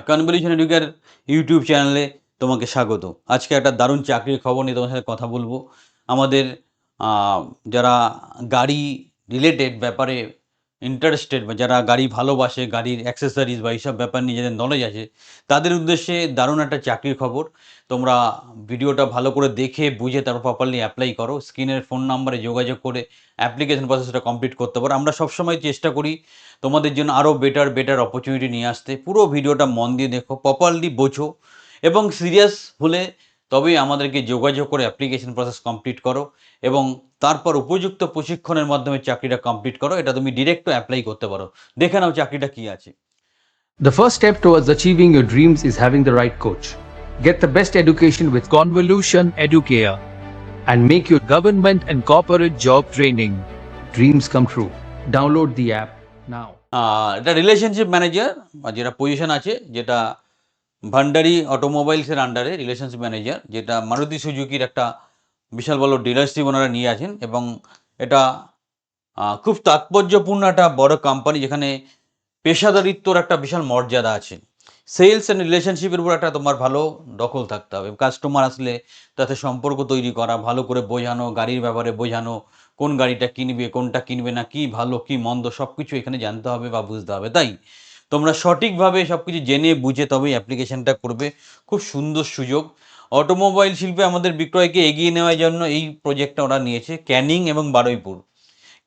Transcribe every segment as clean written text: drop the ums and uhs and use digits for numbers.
Convolution এডুকের YouTube চ্যানেলে তোমাকে স্বাগত। আজকে একটা দারুণ চাকরির খবর নিয়ে তোমার সাথে কথা বলবো। আমাদের যারা গাড়ি রিলেটেড ব্যাপারে ইন্টারেস্টেড বা যারা গাড়ি ভালোবাসে, গাড়ির অ্যাক্সেসরিজ বা এইসব ব্যাপার নিয়ে যাদের নলেজ আছে, তাদের উদ্দেশ্যে দারুণ একটা চাকরির খবর। তোমরা ভিডিওটা ভালো করে দেখে বুঝে তারপর প্রপারলি অ্যাপ্লাই করো। স্ক্রিনের ফোন নাম্বারে যোগাযোগ করে অ্যাপ্লিকেশন প্রসেসটা কমপ্লিট করতে পারো। আমরা সবসময় চেষ্টা করি তোমাদের জন্য আরও বেটার অপরচুনিটি নিয়ে আসতে। পুরো ভিডিওটা মন দিয়ে দেখো, প্রপারলি বোঝো এবং সিরিয়াস হলে তবেই আমাদেরকে যোগাযোগ করে অ্যাপ্লিকেশন প্রসেস কমপ্লিট করো এবং তারপর উপযুক্ত প্রশিক্ষণের মাধ্যমে চাকরিটা কমপ্লিট করো। এটা তুমি ডিরেক্টও অ্যাপ্লাই করতে পারো। দেখে নাও চাকরিটা কী আছে। The first step towards achieving your dreams is having the right coach. Get the best education with Convolution Educare and make your government and corporate job training dreams come true. Download the app now. এটা relationship manager যেটা position আছে, যেটা ভান্ডারি অটোমোবাইলসের আন্ডারে relationship manager, যেটা মারুতি সুজুকির একটা বিশাল বড় dealership ওনারা নিয়ে আছেন এবং এটা খুব তাৎপর্যপূর্ণ একটা বড় কোম্পানি, যেখানে পেশাদারিত্বর একটা বিশাল মর্যাদা আছে। সেলস অ্যান্ড রিলেশনশিপের উপর একটা তোমার ভালো দখল থাকতে হবে। কাস্টমার আসলে তাতে সম্পর্ক তৈরি করা, ভালো করে বোঝানো, গাড়ির ব্যাপারে বোঝানো, কোন গাড়িটা কিনবে, কোনটা কিনবে না, কি ভালো কি মন্দ সব কিছু এখানে জানতে হবে বা বুঝতে হবে। তাই তোমরা সঠিকভাবে সব কিছু জেনে বুঝে তবেই অ্যাপ্লিকেশনটা করবে। খুব সুন্দর সুযোগ। অটোমোবাইল শিল্পে আমাদের বিক্রয়কে এগিয়ে নেওয়ার জন্য এই প্রজেক্টটা ওরা নিয়েছে। ক্যানিং এবং বারুইপুর,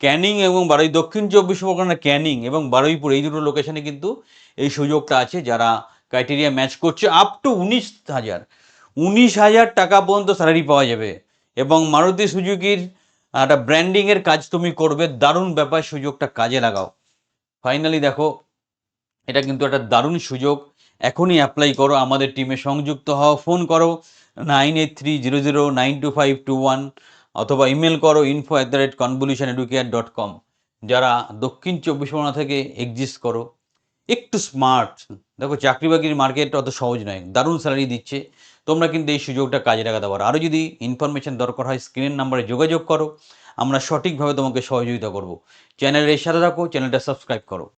ক্যানিং এবং দক্ষিণ 24 পরগনা ক্যানিং এবং বারুইপুর, এই দুটো লোকেশনে কিন্তু এই সুযোগটা আছে। যারা ক্রাইটেরিয়া ম্যাচ করছে আপ টু 19,000 টাকা পর্যন্ত স্যালারি পাওয়া যাবে এবং মারুতি সুজুকির একটা ব্র্যান্ডিংয়ের কাজ তুমি করবে। দারুণ ব্যাপার, সুযোগটা কাজে লাগাও। ফাইনালি দেখো, এটা কিন্তু একটা দারুণ সুযোগ। এখনই অ্যাপ্লাই করো, আমাদের টিমে সংযুক্ত হও। ফোন করো 9830092521 অথবা ইমেল করো info@convolutioneducare.com। যারা দক্ষিণ 24 পরগনা থেকে এক্সিস্ট করো, একটু স্মার্ট, দেখো চাকরি বাকরির মার্কেট অত সহজ নয়, দারুণ স্যালারি দিচ্ছে। তোমরা কিন্তু এই সুযোগটা কাজে লাগাতে পারো। আরও যদি ইনফরমেশন দরকার হয় স্ক্রিনের নাম্বারে যোগাযোগ করো, আমরা সঠিকভাবে তোমাকে সহযোগিতা করব। চ্যানেলের সাথে থাকো, চ্যানেলটা সাবস্ক্রাইব করো।